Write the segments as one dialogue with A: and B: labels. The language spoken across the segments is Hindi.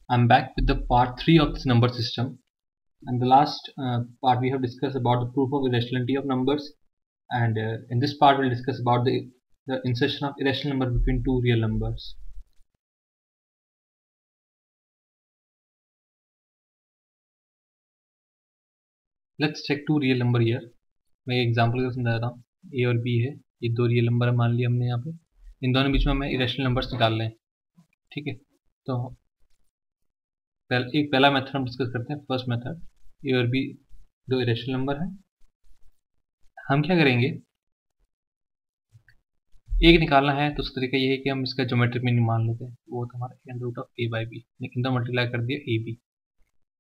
A: I'm back with the part 3 of this number system, and the last part we have discussed about the proof of irrationality of numbers, and in this part we'll discuss about the insertion of irrational number between two real numbers. Let's check two real number here. मैं एग्जांपल के समझा रहा हूँ. A और B है, ये दो रियल नंबर है मान लिया हमने यहाँ पे. इन दोनों बीच में हमें इरेशनल नंबर्स निकालने हैं. ठीक है, तो पहला मेथड हम डिस्कस करते हैं. फर्स्ट मेथड, A और B दो इरेशनल नंबर है. हम क्या करेंगे, एक निकालना है तो उसका तरीका ये है कि हम इसका ज्योमेट्रिक मीनिंग मान लेते हैं. वो था हमारा under root of a by B. इन दो मल्टीप्लाई कर दिया a b.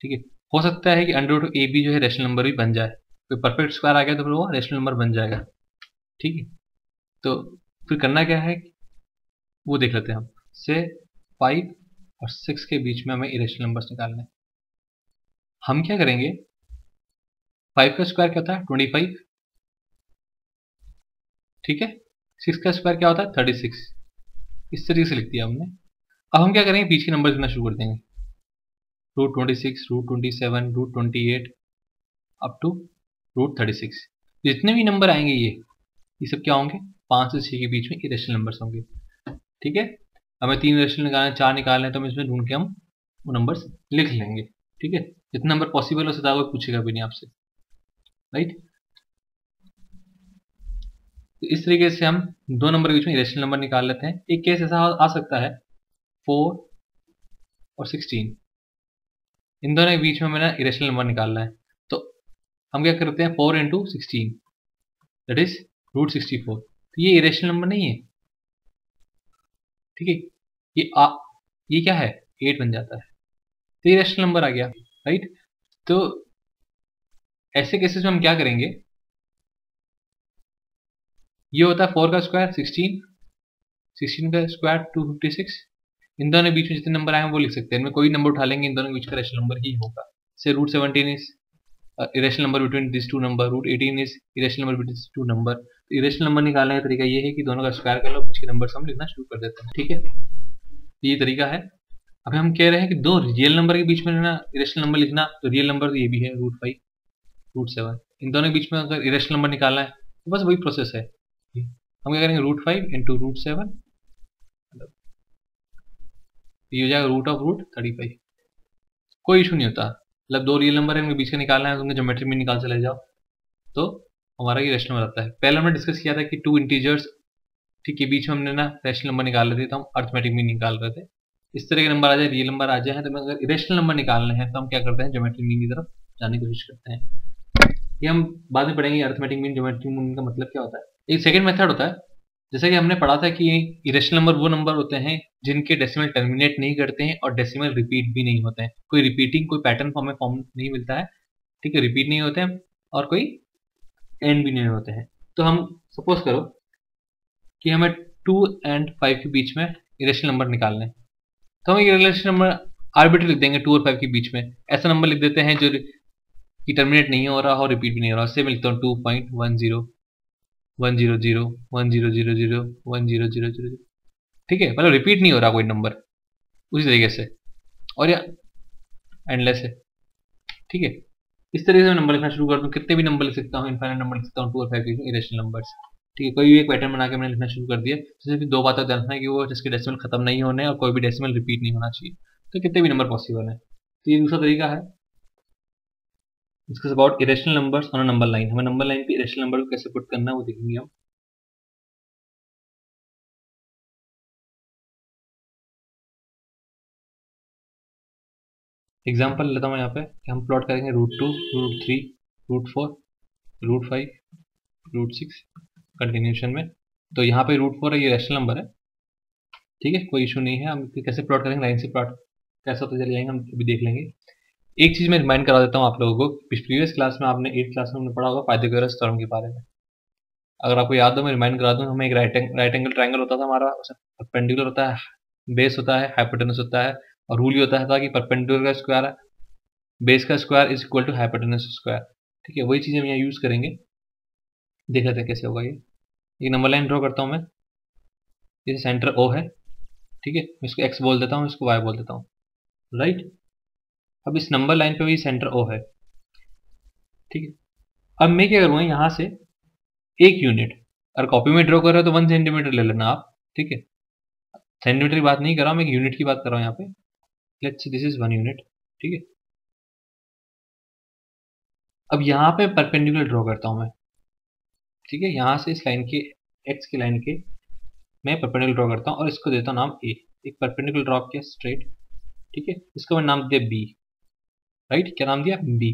A: ठीक है, हो सकता है कि under root of a b जो है रेशनल नंबर भी बन जाए. कोई परफेक्ट स्क्वायर आ गया तो फिर वो रेशनल नंबर बन जाएगा. ठीक है, तो फिर करना क्या है वो देख लेते हैं हम. से 5 और 6 के बीच में हमें इरेशनल नंबर्स निकालने हैं. हम क्या करेंगे, 5 का स्क्वायर क्या होता है 25. ठीक है, 6 का स्क्वायर क्या होता है 36. इस तरीके से लिख दिया हमने. अब हम क्या करेंगे, बीच के नंबर लिखना शुरू कर देंगे. √26, √27, √28 अप टू √36. जितने भी नंबर आएंगे ये सब क्या होंगे, 5 से 6 के बीच में इरेशनल नंबर्स होंगे. ठीक है, हमें 3 इरेशनल निकालना है, 4 निकालना है, तो हम इसमें ढूंढ के हम वो नंबर्स लिख लेंगे. ठीक है, जितना नंबर पॉसिबल हो सकता है कोई पूछेगा भी नहीं आपसे. राइट, तो इस तरीके से हम दो नंबर के बीच में इरेशनल नंबर निकाल लेते हैं. एक केस ऐसा आ सकता है 4 और 16. इन दोनों के बीच में हमें ना इरेशनल नंबर निकालना है. तो हम क्या करते हैं, 4 इंटू 16 दैट इज √64. तो ये इरेशनल नंबर नहीं है. ठीक है, ये क्या है 8 बन जाता है, तो इरेशनल नंबर आ गया. राइट, तो ऐसे केसेस में हम क्या करेंगे, ये होता है 4 का स्क्वायर 16, 16 का स्क्वायर 256. इन दोनों के बीच में जितने नंबर आए हैं वो लिख सकते हैं. इनमें कोई नंबर उठा लेंगे, इन दोनों के बीच का रेशनल नंबर ही होगा. से √17 is irrational number between this two number. √18 is irrational number between this two number. तो इरेशनल नंबर निकालने का तरीका ये है कि दोनों का स्क्वायर कर लो, बीच के नंबर हम लिखना शुरू कर देते हैं. ठीक है, ये तरीका है. अभी हम कह रहे हैं कि दो रियल नंबर के बीच में ना इरेशनल नंबर लिखना, तो रियल नंबर तो ये भी है √5, √7. इन दोनों के बीच में अगर इरेशनल नंबर निकालना है तो बस वही प्रोसेस है. हम क्या करेंगे, √5 इंटू √7, ये हो जाएगा √35. कोई इशू नहीं होता. मतलब दो रियल नंबर है, उनके बीच का निकालना है, तो उनके ज्योमेट्री में निकाल चले जाओ तो हमारा ये रेशनल नंबर आता है. पहले हमने डिस्कस किया था कि टू इंटीजर्स ठीक है बीच में हमने ना रेशनल नंबर निकाल रहे थे, तो हम अर्थमेटिक मीन निकाल रहे थे. इस तरह के नंबर आ जाए, रियल नंबर आ जाए, तो अगर इरेशनल नंबर निकालने हैं तो हम क्या करते हैं, ज्योमेट्रिक मीन की तरफ जाने की कोशिश करते हैं. ये हम बाद में पढ़ेंगे अर्थमेटिक मीन ज्योमेट्रिक मीन का मतलब क्या होता है. एक सेकेंड मेथड होता है, जैसे कि हमने पढ़ा था कि इरेशनल नंबर वो नंबर होते हैं जिनके डेसिमल टर्मिनेट नहीं करते हैं और डेसिमल रिपीट भी नहीं होते हैं. कोई रिपीटिंग, कोई पैटर्न फॉर्म में फॉर्म नहीं मिलता है. ठीक है, रिपीट नहीं होते हैं और कोई एंड भी नहीं होते हैं. तो हम सपोज करो कि हमें 2 and 5 के बीच में इरेशनल नंबर निकालना है, तो हम इरेशनल नंबर आर्बिट्री लिख देंगे 2 और 5 के बीच में. ऐसा नंबर लिख देते हैं जो कि टर्मिनेट नहीं हो रहा और रिपीट भी नहीं हो रहा. उससे मैं लिखता हूँ 2.10 100 1000 1000. ठीक है, मतलब रिपीट नहीं हो रहा कोई नंबर उसी तरीके से, और या एंडलेस है. ठीक है, इस तरीके से मैं नंबर लिखना शुरू कर दूं, कितने भी नंबर लिख सकता हूँ, इनफाइनाइट नंबर लिख सकता हूँ 2 और 5 इरेशनल नंबर्स. ठीक है, कोई भी एक पैटर्न बना के मैंने लिखना शुरू कर दिया. जैसे कि दो बातें ध्यान रखना है कि वो जिसके डेसिमल खत्म नहीं होने और कोई भी डेसिमल रिपीट नहीं होना चाहिए. तो कितने भी नंबर पॉसिबल है. तो ये दूसरा तरीका है. Discuss about irrational numbers on a number line. हमें नंबर लाइन पे इरेशनल नंबर को कैसे पुट करना है वो देखेंगे हम. एग्जाम्पल लेता हूँ यहाँ पे कि हम प्लॉट करेंगे √2, √3, √4, √5, √6 कंटिन्यूशन में. तो यहाँ पे √4 है, ये रैशनल नंबर है. ठीक है, कोई इशू नहीं है. हम कैसे प्लॉट करेंगे, लाइन से प्लॉट कैसे होता चले जाएंगे हम अभी देख लेंगे. एक चीज़ मैं रिमाइंड करा देता हूँ आप लोगों को, प्रीवियस क्लास में आपने 8th क्लास में हमने पढ़ा होगा पाइथागोरस थ्योरम के बारे में. अगर आपको याद हो मैं रिमाइंड करा दूँ. हमें एक राइट एंगल ट्राइंगल होता था हमारा, परपेंडिकुलर होता है, बेस होता है, हाइपोटेनस होता है, और रूल ये होता था कि परपेंडिकुलर का स्क्वायर बेस का square is equal to hypotenuse square. ठीक है, वही चीज़ हम यहाँ यूज़ करेंगे. देख लेते हैं कैसे होगा ये. एक नंबर लाइन ड्रॉ करता हूँ मैं. जैसे सेंटर O है. ठीक है, मैं इसको x बोल देता हूँ, इसको y बोल देता हूँ. राइट। अब इस नंबर लाइन पे भी सेंटर O है, ठीक है। अब मैं क्या करूँगा, यहाँ से 1 यूनिट, अगर कॉपी में ड्रॉ कर रहे हो तो 1 सेंटीमीटर ले लेना आप, ठीक है। सेंटीमीटर की बात नहीं कर रहा हूँ मैं, एक यूनिट की बात कर रहा हूँ यहाँ पे। Let's see this is 1 unit, ठीक है। अब यहाँ पे परपेंडिकुलर ड्रॉ करता हूँ मैं, ठीक है। यहाँ से इस लाइन के, एक्स की लाइन के मैं परपेंडिकुलर ड्रॉ करता हूँ और इसको देता हूँ नाम ए। एक परपेंडिकुलर ड्रॉ किया स्ट्रेट, ठीक है। इसको मैंने नाम दिया बी, राइट। क्या नाम दिया, बी।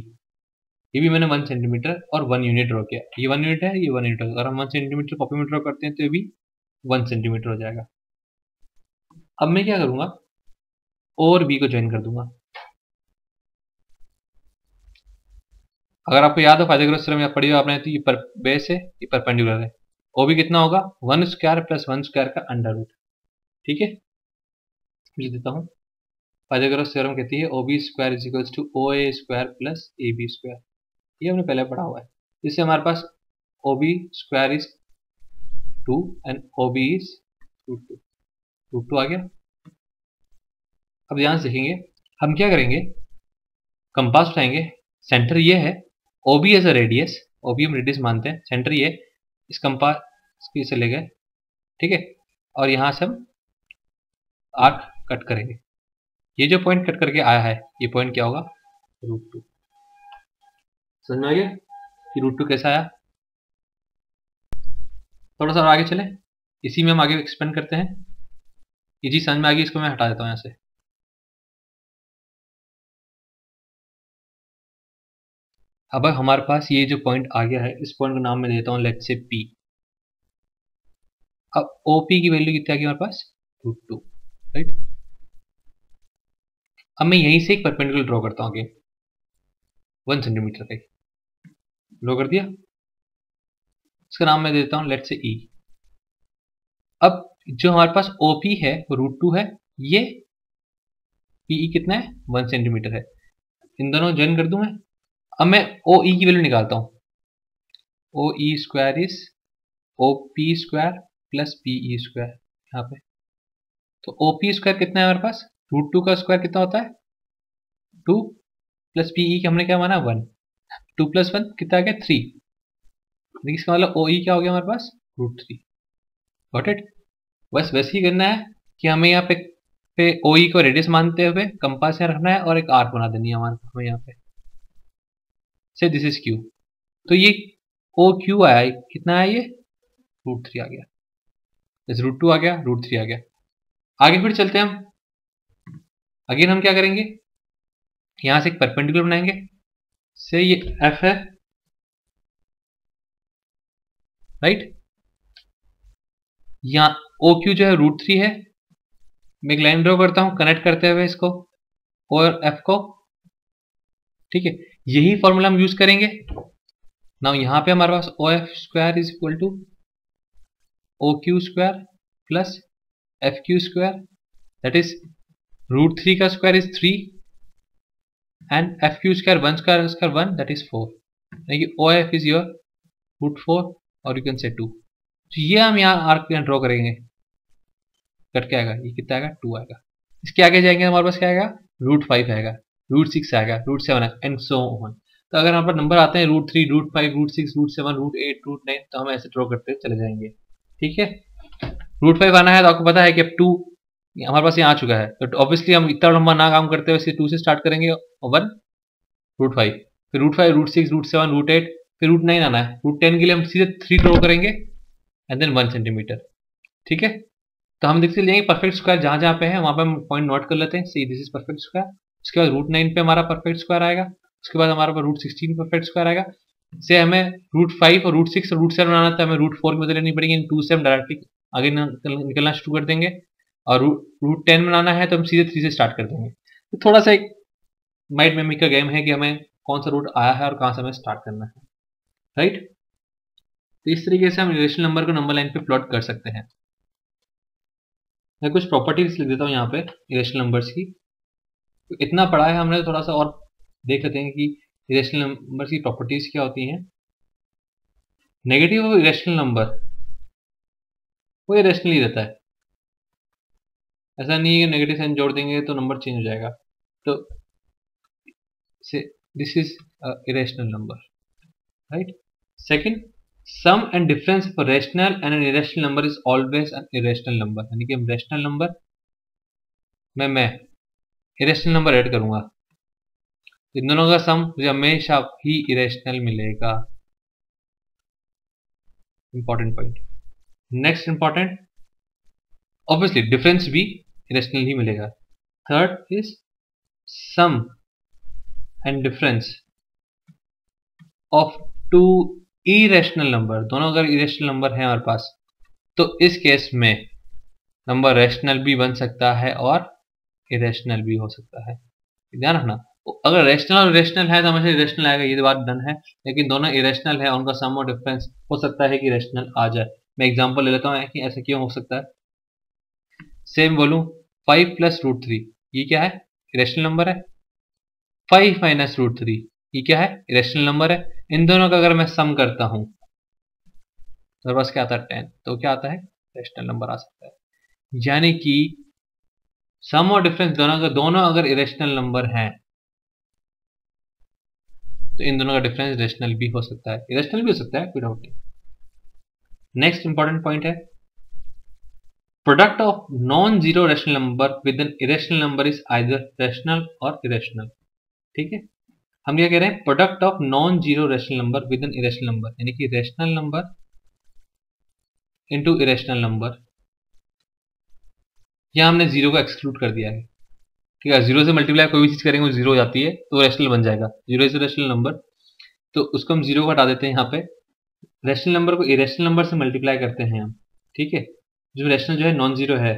A: ये भी मैंने 1 सेंटीमीटर और 1 यूनिट ड्रॉ किया। ये 1 यूनिट है, ये 1 यूनिट है। अगर हम 1 सेंटीमीटर कॉपी में ड्रॉ करते हैं तो ये भी 1 सेंटीमीटर हो जाएगा। अब मैं क्या करूँगा, ओ और बी को ज्वाइन कर दूंगा। अगर आपको याद हो पाइथागोरस थ्योरम या पढ़ी हो आपने, तो ये बेस है, ये परपेंडिकुलर है। ओ भी कितना होगा, 1 स्क्वायर प्लस 1 स्क्वायर का अंडर रूट, ठीक है। लिख देता हूँ, पाइथागोरस थ्योरम कहती है O B square is equals to O A square plus A B square. ये हमने पहले पढ़ा हुआ है। इससे हमारे पास O B square is 2 and O B is root two आ गया। अब ध्यान से देखेंगे, हम क्या करेंगे, कंपास उठाएंगे, सेंटर ये है, O B as a radius, O B हम रेडियस मानते हैं, सेंटर ये, इस कंपास की से ले गए, ठीक है। और यहाँ से हम आर्क कट करेंगे। ये जो पॉइंट कट करके आया है, ये पॉइंट क्या होगा, √2। समझ में आ गया कि √2 कैसा आया। थोड़ा सा और आगे चले, इसी में हम आगे एक्सपेंड करते हैं। ये चीज समझ में आ गई, इसको मैं हटा देता हूँ यहाँ से। अब हमारे पास ये जो पॉइंट आ गया है, इस पॉइंट का नाम मैं देता हूँ लेट्स से P। अब OP की वैल्यू कितनी आ गई हमारे पास, √2, राइट। अब मैं यहीं से एक परपेंडिकुलर ड्रॉ करता हूँ, 1 सेंटीमीटर का ड्रॉ कर दिया। इसका नाम मैं देता हूँ लेट्स से E। अब जो हमारे पास OP है वो √2 है, ये PE कितना है, 1 सेंटीमीटर है। इन दोनों ज्वाइन कर दूं मैं। अब मैं OE की वैल्यू निकालता हूँ। OE square is OP square plus PE square, यहाँ पे तो OP स्क्वायर कितना है हमारे पास, √2 का स्क्वायर कितना होता है, 2 प्लस PE की हमने क्या माना, 1। 2 प्लस 1 कितना आ गया, 3। देखिए इसका मतलब OE क्या हो गया हमारे पास, √3। Got it. बस वैसे ही करना है कि हमें यहाँ पे OE को रेडियस मानते हुए कंपास यहाँ रखना है और एक आर्क बना देनी है हमें यहाँ पे, से दिस इज Q। तो ये OQ आया, कितना आया ये, √3 आ गया। जैसे √2 आ गया, √3 आ गया। आगे फिर चलते हैं हम। अगेन हम क्या करेंगे, यहां से एक परपेंडिकुलर बनाएंगे, से ये F है, राइट। यहाँ OQ जो है √3 है। मैं एक लाइन ड्रॉ करता हूं कनेक्ट करते हुए इसको O और F को, ठीक है। यही फॉर्मूला हम यूज करेंगे ना। यहाँ पे हमारे पास OF square is equal to OQ square plus FQ square, that is √3 का square is 3 and FQ square 1 square square 1, that is 4। यानी कि OF इज योर √4 और यू कैन से 2। तो ये हम यहाँ आर्क ड्रॉ करेंगे, कट के आएगा, ये कितना आएगा, 2 आएगा। इसके आगे जाएंगे हमारे पास क्या आएगा, √5 आएगा, √6 आएगा, √7 आएगा एंड सो ऑन। तो अगर हमारे पास नंबर आते हैं √3, √5, √6, √7, √8, √9, तो हम ऐसे ड्रॉ करते चले जाएंगे, ठीक है। √5 आना है तो आपको पता है कि अब 2 हमारे पास यहाँ आ चुका है, तो ऑब्वियसली हम इतना लंबा ना काम करते हुए 2 से स्टार्ट करेंगे, और 1 √5, फिर √5, √6, √7, √8, फिर √9 आना है। √10 के लिए हम सीधे 3 ड्रॉ करेंगे एंड देन 1 सेंटीमीटर, ठीक है। तो हम देखते जाएंगे परफेक्ट स्क्वायर जहां जहां पे है वहां पे हम पॉइंट नोट कर लेते हैं, see this is perfect square. उसके बाद √9 पे हमारा परफेक्ट स्क्वायर आएगा, उसके बाद हमारे पास √16 परफेक्ट स्क्वायर आएगा। से हमें √5 और √6 और √7 बनाना था, हमें √4 की मदद लेनी पड़ेगी। इन 2 से हम डायरेक्टली आगे निकलना शुरू कर देंगे, और √10 बनाना है तो हम सीधे 3 से स्टार्ट कर देंगे। तो थोड़ा सा एक माइंड मेमोरी का गेम है कि हमें कौन सा रूट आया है और कहाँ से हमें स्टार्ट करना है, राइट। तो इस तरीके से हम रिलेशनल नंबर को नंबर लाइन पे प्लॉट कर सकते हैं। मैं कुछ प्रॉपर्टीज लिख देता हूँ यहाँ पे इरेशनल नंबर्स की। तो इतना पढ़ा है हमने, थोड़ा सा और देख लेते हैं कि इरेशनल नंबर्स की प्रॉपर्टीज क्या होती हैं। नेगेटिव इरेशनल नंबर वो इरेशनल ही रहता है, ऐसा नहीं है कि नेगेटिव साइन जोड़ देंगे तो नंबर चेंज हो जाएगा। तो this is irrational number, right. Second, sum and difference of rational and an irrational number is always an irrational number, यानी कि हम रेशनल नंबर में मैं इरेशनल नंबर ऐड करूंगा, इन दोनों का सम मुझे हमेशा ही इरेशनल मिलेगा। Important point. Next important, obviously difference भी इरेशनल ही मिलेगा। Third is sum and difference of two irrational number, दोनों अगर इरेशनल नंबर है हमारे पास तो इस केस में नंबर रैशनल भी बन सकता है और इरेशनल भी हो सकता है। ध्यान रखना, अगर रैशनल और इरेशनल है तो हमेशा इरेशनल आएगा, ये बात डन है। लेकिन दोनों इरेशनल है, उनका सम और डिफरेंस हो सकता है कि इरेशनल आ जाए। मैं एग्जांपल ले लेता हूँ कि ऐसा क्यों हो सकता है। सेम बोलूं 5 प्लस रूट 3, ये क्या है? इरेशनल नंबर है। 5 माइनस रूट 3, ये क्या है? इरेशनल नंबर है। इन दोनों का अगर मैं सम करता हूं तो बस क्या आता है 10, तो क्या आता है? रैशनल नंबर आ सकता है। यानी कि सम और डिफरेंस दोनों अगर इरेशनल नंबर हैं तो इन दोनों का डिफरेंस रेशनल भी हो सकता है, इरेशनल भी हो सकता है, कोई डाउट नहीं। नेक्स्ट इंपॉर्टेंट पॉइंट है, product of non zero rational number with N irrational number is either rational or irrational. ठीक है, हम क्या कह रहे हैं? Product of non zero rational number with N irrational number, यानी कि rational number into irrational number. यहां हमने जीरो को एक्सक्लूड कर दिया है। ठीक है, जीरो से मल्टीप्लाई कोई भी चीज करेंगे वो जीरो हो जाती है तो रेशनल बन जाएगा। जीरो इज रेशनल नंबर, तो उसको हम जीरो को हटा देते हैं। यहाँ पे रेशनल नंबर को इरेशनल नंबर से मल्टीप्लाई करते हैं हम। ठीक है, जो रेशनल जो है नॉन जीरो है,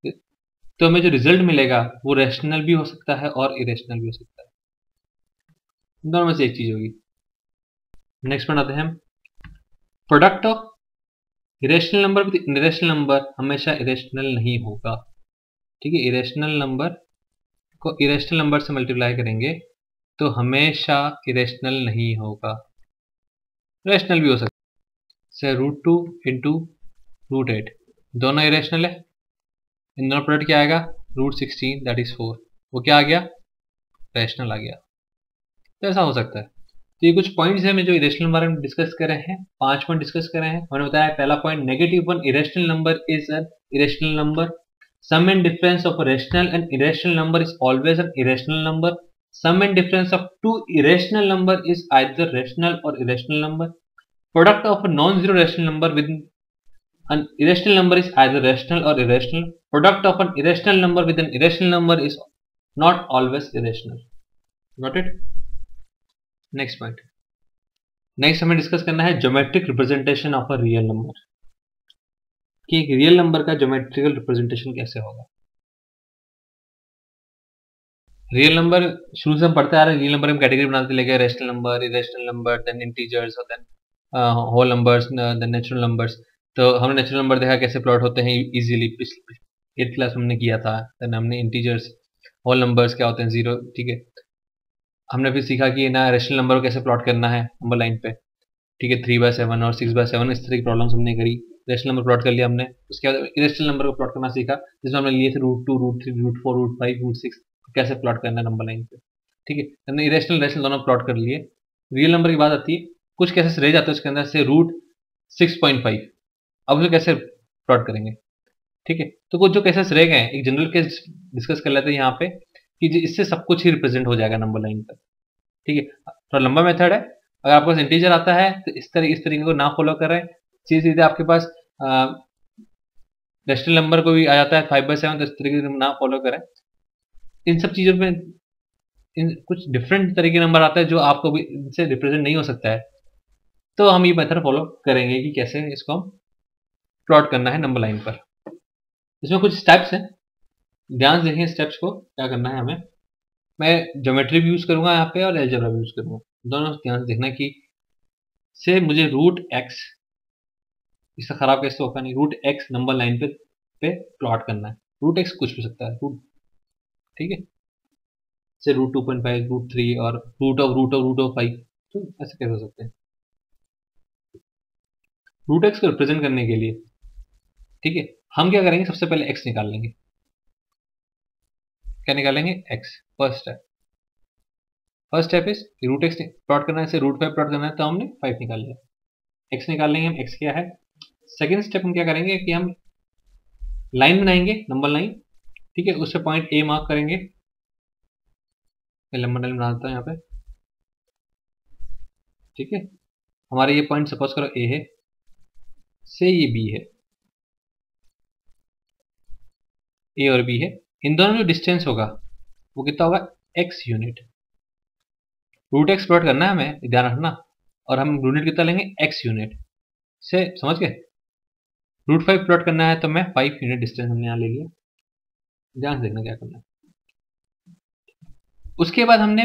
A: तो हमें जो रिजल्ट मिलेगा वो रेशनल भी हो सकता है और इरेशनल भी हो सकता है, दोनों में से एक चीज होगी। नेक्स्ट पॉइंट आते हैं हम, product of irrational number with irrational number हमेशा इरेशनल नहीं होगा। ठीक है, इरेशनल नंबर को इरेशनल नंबर से मल्टीप्लाई करेंगे तो हमेशा इरेशनल नहीं होगा, रेशनल भी हो सकता है। से √2 इंटू √8 दोनों इरेशनल है। इन दोनों प्रोडक्ट क्या आएगा? √16 दैट इज 4, वो क्या आ गया? रैशनल आ गया। तो ऐसा हो सकता है। तो ये कुछ पॉइंट्स हैं जो इरेशनल बारे में डिस्कस कर रहे हैं। 5 पॉइंट डिस्कस कर रहे हैं। मैंने बताया पहला point, negative one irrational number is an irrational number. Sum and difference of a rational and irrational number is always an irrational number. Sum and difference of two irrational number is either rational or irrational number. Product of a non zero rational number with an irrational number is either rational or irrational. Product of an irrational number with an irrational number is not always irrational. Got it? Next point. Next हमें डिस्कस करना है geometric representation of a real number, कि एक रियल नंबर का ज्योमेट्रिकल रिप्रेजेंटेशन कैसे होगा। रियल नंबर शुरू से हम पढ़ते आ रहे हैं, रियल नंबर हम कैटेगरी बनाते लेके rational number, irrational number, then integers और then whole numbers, then natural numbers. तो हमने नेचुरल नंबर देखा कैसे प्लॉट होते हैं इजीली, पिछली 8th क्लास हमने किया था। देन हमने इंटीजर्स, होल नंबर्स क्या होते हैं, जीरो। ठीक है, हमने फिर सीखा कि ना रेशनल नंबर को कैसे प्लॉट करना है नंबर लाइन पे। ठीक है, 3/7 और 6/7 इस तरह की प्रॉब्लम्स हमने करी। रेशनल नंबर प्लॉट कर लिया हमने, उसके बाद इरेशनल नंबर को प्लॉट करना सीखा, जिसमें हमने लिए थे √2, √3, √4, √5, √6 कैसे प्लॉट करना है नंबर लाइन पे। ठीक है, हमने इरेशनल रेशनल दोनों प्लॉट कर लिए। रियल नंबर की बात आती है, कुछ केसेस रह जाते हैं उसके अंदर से √6.5, अब उसे कैसे प्लॉट करेंगे। ठीक है, तो कुछ जो केसेस रह गए हैं, एक जनरल केस डिस्कस कर लेते हैं यहाँ पे कि इससे सब कुछ ही रिप्रेजेंट हो जाएगा नंबर लाइन पर। ठीक है, थोड़ा लंबा मेथड है। अगर आपके पास इंटीजर आता है तो इस तरीके को ना फॉलो कर रहे हैं, सीधे आपके पास रेशनल नंबर को भी आ जाता है 5/7, तो इस तरीके से ना फॉलो करें। इन सब चीज़ों में कुछ डिफरेंट तरीके नंबर आता है जो आपको भी इनसे रिप्रेजेंट नहीं हो सकता है, तो हम ये मेथड फॉलो करेंगे कि कैसे इसको हम प्लॉट करना है नंबर लाइन पर। इसमें कुछ स्टेप्स हैं, ध्यान से देखें स्टेप्स को, क्या करना है हमें। मैं ज्योमेट्री भी यूज करूंगा यहाँ पे और अलजेब्रा भी यूज करूंगा, दोनों ध्यान से देखना कि से मुझे √x, इसका खराब कैसे होगा नहीं, √x नंबर लाइन पे प्लॉट करना है। √x कुछ भी सकता है, रूट। ठीक है, से √2.5, √3 और √5, तो ऐसे कैसे हो सकते हैं। √x को रिप्रेजेंट करने के लिए, ठीक है, हम क्या करेंगे, सबसे पहले x निकाल लेंगे। क्या निकालेंगे, x। First step is root x plot करना है, इसे रूट 5 प्लॉट करना है, तो हमने 5 निकाल लिया। x निकाल लेंगे हम, x क्या है। सेकेंड स्टेप हम क्या करेंगे कि हम लाइन बनाएंगे, नंबर लाइन, ठीक है। उससे पॉइंट ए मार्क करेंगे, मैं नंबर लाइन बनाता हूँ यहाँ पे, ठीक है। हमारे ये पॉइंट सपोज करो ए है, से ये बी है, ए और बी है, इन दोनों में जो डिस्टेंस होगा वो कितना होगा, x unit. Root x plot करना है हमें, ध्यान रखना, और हम यूनिट कितना लेंगे, x यूनिट से, समझ गए। रूट 5 प्लॉट करना है तो मैं 5 यूनिट डिस्टेंस हमने यहाँ ले लिया, ध्यान से देखना क्या करना है। उसके बाद हमने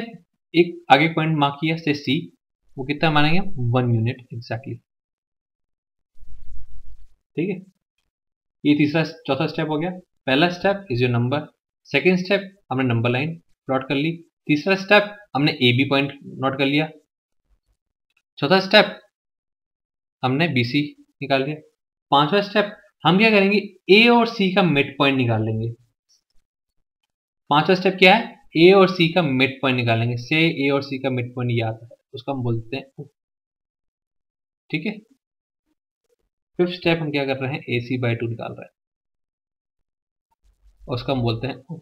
A: एक आगे पॉइंट मार्क किया से सी, वो कितना मानेंगे, 1 यूनिट एग्जैक्टली, ठीक है। ये तीसरा चौथा स्टेप हो गया। पहला step is your number, second step हमने नंबर लाइन प्लॉट कर ली, तीसरा स्टेप हमने ए बी पॉइंट नोट कर लिया, चौथा स्टेप हमने बी सी निकाल लिया, पांचवा स्टेप हम क्या करेंगे, ए और सी का मिड पॉइंट निकाल लेंगे। पांचवा स्टेप क्या है, ए और सी का मिड पॉइंट निकालेंगे, से ए और सी का मिड पॉइंट ये आता है, उसको हम बोलते हैं, ठीक है। फिफ्थ स्टेप हम क्या कर रहे हैं, ए सी बाई 2 निकाल रहे हैं, उसको हम बोलते हैं।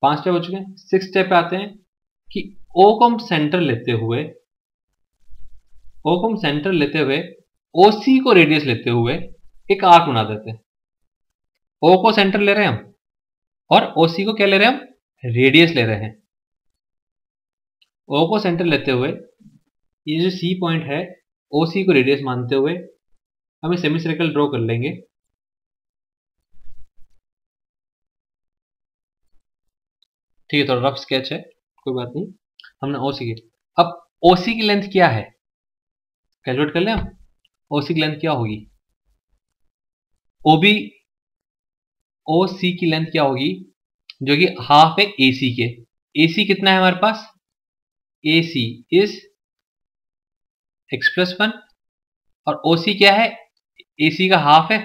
A: 5 स्टेप हो चुके हैं। 6 स्टेप पे आते हैं कि ओ को हम सेंटर लेते हुए, ओ सी को रेडियस लेते हुए एक आर्क बना देते हैं। ओ को सेंटर ले रहे हैं हम, और ओ सी को क्या ले रहे हैं हम, रेडियस ले रहे हैं। ओ को सेंटर लेते हुए ये जो सी पॉइंट है, ओ सी को रेडियस मानते हुए हम सेमी सर्कल ड्रॉ कर लेंगे। ठीक है, थोड़ा रफ स्केच है, कोई बात नहीं। हमने ओ सी की, अब ओ सी की लेंथ क्या है, कैलकुलेट कर लें हम। ओ सी की लेंथ क्या होगी, ओबी ओ सी की लेंथ क्या होगी, जो कि हाफ है ए सी के। ए सी कितना है हमारे पास, ए सी इज x+1, और ओ सी क्या है, ए सी का हाफ है,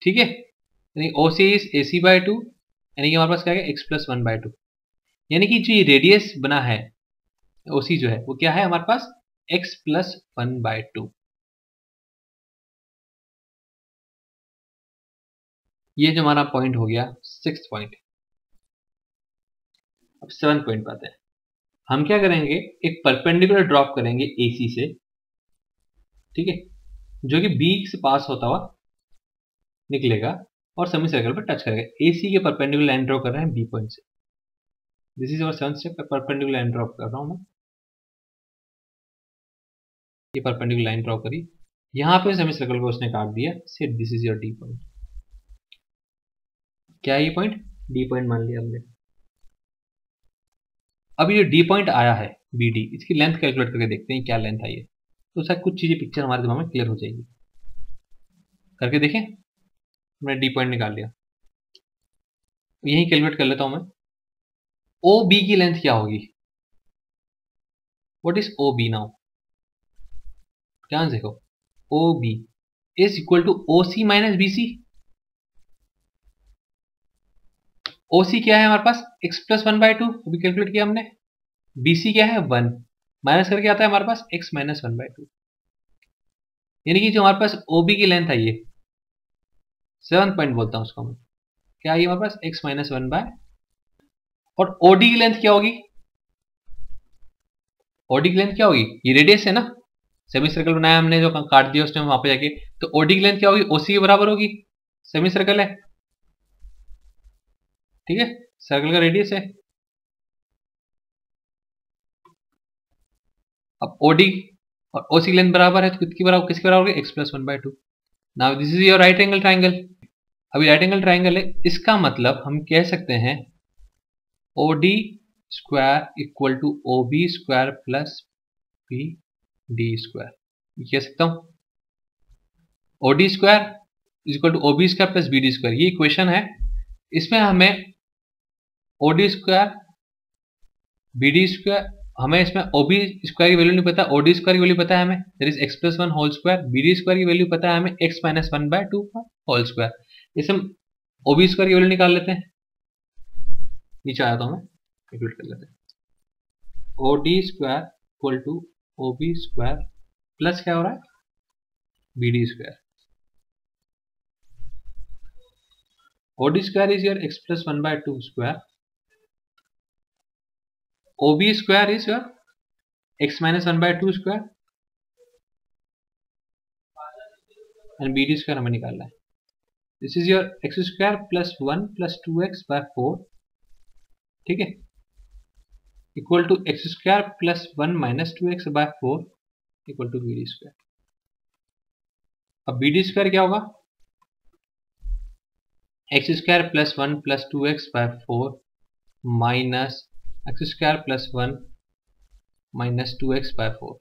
A: ठीक है। यानी ओ सी इज ए सी बाई 2, यानी कि हमारे पास क्या है, x+1/2। यानी कि जो ये रेडियस बना है ओ सी जो है वो क्या है हमारे पास, x+1/2। ये जो हमारा पॉइंट हो गया, 6th पॉइंट। अब 7th पॉइंट पे आते हैं। हम क्या करेंगे, एक परपेंडिकुलर ड्रॉप करेंगे AC से, ठीक है, जो कि B से पास होता हुआ निकलेगा और सेमी सर्कल पर टच करेगा। AC के परपेंडिकुलर लाइन ड्रॉ कर रहे हैं B पॉइंट से। This is our 7th step, perpendicular line drop कर रहा हूं मैं। ये परपेंडिकुलर लाइन ड्रॉ करी, यहां पे सेमी सर्कल को उसने काट दिया, से this is your D point. क्या है ये पॉइंट, D पॉइंट मान लिया हमने। अब ये D पॉइंट आया है BD, इसकी लेंथ कैलकुलेट करके देखते हैं क्या लेंथ आई है, तो शायद कुछ चीजें पिक्चर हमारे दिमाग में क्लियर हो जाएगी। करके देखें, हमने D पॉइंट निकाल लिया, यही कैलकुलेट कर लेता हूं मैं। OB की लेंथ क्या होगी, व्हाट इज OB नाउ, ध्यान से देखो, OB is equal to OC minus BC। OC क्या है हमारे पास, x+1/2, अभी कैलकुलेट किया हमने। BC क्या है, 1, माइनस करके आता है हमारे पास x-1/2। यानी कि जो हमारे पास OB की लेंथ आई है, 7th पॉइंट बोलता हूं उसको मैं, क्या आई हमारे पास, x-1/, और OD की लेंथ क्या होगी, OD की लेंथ क्या होगी, ये रेडियस है ना, सेमी सर्कल बनाया हमने जो काट दिया उसने वहां पे जाके, तो OD की लेंथ क्या होगी, OC के बराबर होगी, सेमी सर्कल है, ठीक है, सर्कल का रेडियस है। अब OD और OC की लेंथ बराबर है, तो किसके बराबर होगी, x+1/2। Now this is your right angle triangle. अभी राइट एंगल ट्राइंगल है, इसका मतलब हम कह सकते हैं OD square equal to OB square plus BD square, कह सकता हूं। OD square is equal to OB square plus BD square, ये इक्वेशन है। इसमें हमें OD स्क्वायर BD स्क्वायर, हमें इसमें OB स्क्वायर की वैल्यू नहीं पता, OD स्क्वायर की वैल्यू पता है हमें, that is x+1 whole square. BD square की वैल्यू पता है हमें, x-1/2 होल स्क्वायर। इसे हम OB स्क्वायर की वैल्यू निकाल लेते हैं, नीचे आया तो हमें कैलकुलेट कर लेते हैं। OD square equal to OB square plus क्या हो रहा है BD square. OD square is your x plus 1/2 square, OB square is your x minus 1/2 square and BD square हमें निकालना है। This is your x square plus 1 plus 2x/4, ठीक है, equal to x square plus 1 minus 2x/4 equal to BD square. अब BD स्क्वायर क्या होगा, x square plus 1 plus 2x/4 minus x square plus 1 minus 2x/4,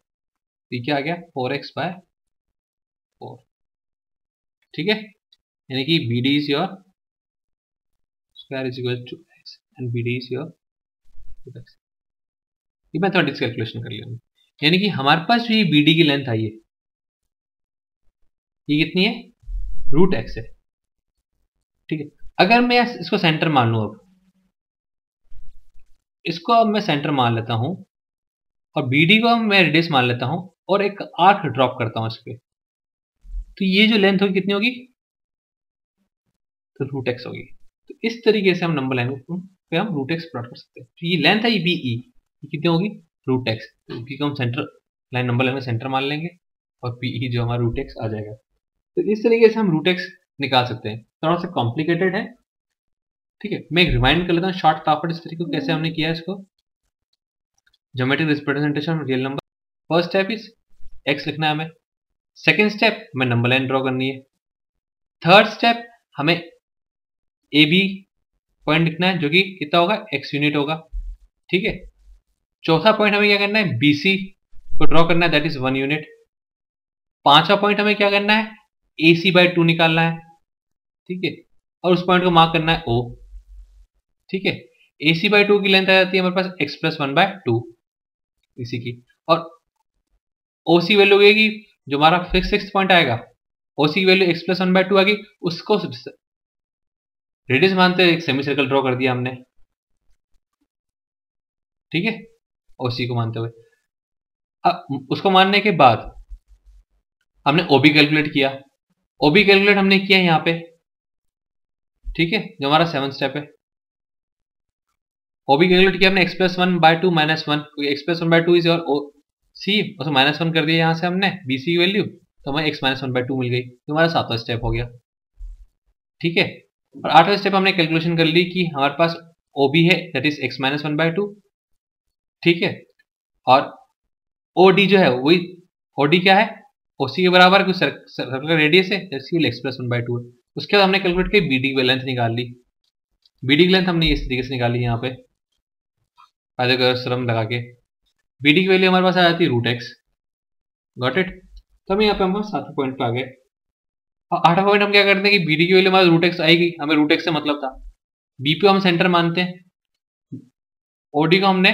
A: ये क्या आ गया 4x/4, ठीक है, यानी कि BD is your square is equal to x and BD is your x। ये मैथमेटिक्स कैलकुलेशन कर लिया, यानी कि हमारे पास जो ये BD की लेंथ आई है ये कितनी है, रूट x है, ठीक है। अगर मैं इसको सेंटर मान लूं, अब इसको अब मैं सेंटर मान लेता हूं और BD को मैं रेडियस मान लेता हूं और एक आर्क ड्रॉप करता हूं इस पे, तो ये जो लेंथ होगी कितनी होगी, तो रूट x होगी। तो इस तरीके से हम नंबर लाइन पे हम रूट x प्लॉट कर सकते हैं। तो ये लेंथ है ये BE, ये कितनी होगी रूट x, क्योंकि हम सेंटर लाइन नंबर लाइन में सेंटर मान लेंगे और PE जो हमारा रूट x आ जाएगा। तो इस तरीके से हम रूट x निकाल सकते हैं। थोड़ा सा कॉम्प्लिकेटेड है, ठीक है, मैं एक रिमाइंड कर लेता हूँ शॉर्ट फटाफट इस तरीके को कैसे हमने किया है इसको। Geometric representation of real number, first step is x लिखना है हमें, सेकेंड स्टेप हमें नंबर लाइन ड्रॉ करनी है, थर्ड स्टेप हमें AB पॉइंट लिखना है जो कि कितना होगा x यूनिट होगा, ठीक है। चौथा पॉइंट हमें क्या करना है BC को ड्रॉ करना है, दैट इज 1 यूनिट। पांचवा पॉइंट हमें क्या करना है AC/2 निकालना है, ठीक है, और उस पॉइंट को मार्क करना है O, ठीक है। AC/2 की लेंथ आ जाती है हमारे पास x plus 1/2 इसी की, और OC वैल्यू होगी जो हमारा फिक्स पॉइंट आएगा, OC की वैल्यू x plus 1/2 आ गई, उसको रेडियस मानते हुए एक सेमी सर्कल ड्रॉ कर दिया हमने, ठीक है, OC को मानते हुए। अब उसको मानने के बाद हमने OB कैलकुलेट किया, OB कैलकुलेट हमने किया यहाँ पे, ठीक है, जो हमारा 7th स्टेप है। OB कैलकुलेट किया हमने x plus 1/2 minus 1, x plus 1/2 is और OC, उसको माइनस 1 कर दिया यहाँ से हमने BC की वैल्यू, तो हमें x minus 1/2 मिल गई, तो हमारा 7वां स्टेप हो गया, ठीक है। और 8वां स्टेप हमने कैलकुलेशन कर ली कि हमारे पास OB है दैट इज x minus 1/2, ठीक है, और OD जो है वही OD क्या है OC के बराबर, कुछ सर्कल का रेडियस है, इसकी x plus 1/2 है। उसके बाद हमने कैलकुलेट की BD की लेंथ निकाल ली, BD की लेंथ हमने इस तरीके से निकाली यहाँ पे पाइथागोरस थ्योरम लगा के। BD की वैल्यू हमारे पास आ जाती है रूट x, गॉट इट। तो हम यहाँ पे हम 7वें पॉइंट पे आ गए, और 8वां पॉइंट हम क्या करते हैं कि BD की वैल्यू हमारे रूट x आएगी, हमें रूट x से मतलब था, B पे हम सेंटर मानते हैं, OD को हमने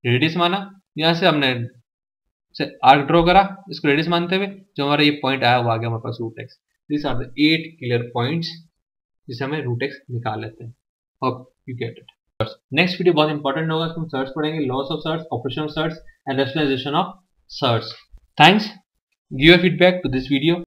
A: रेडियस माना, यहाँ से हमने आर्क ड्रॉ करा इसको रेडियस मानते हुए, जो हमारा ये पॉइंट आया वो आ गया हमारे पास root x। This are the 8 clear points जिसे हमें रूट x निकाल लेते हैं। Hope you get it. Next video बहुत इंपॉर्टेंट होगा, हम सर्च पढ़ेंगे, laws of surds, operation of surds and rationalisation of surds. Thanks, give your feedback to this video.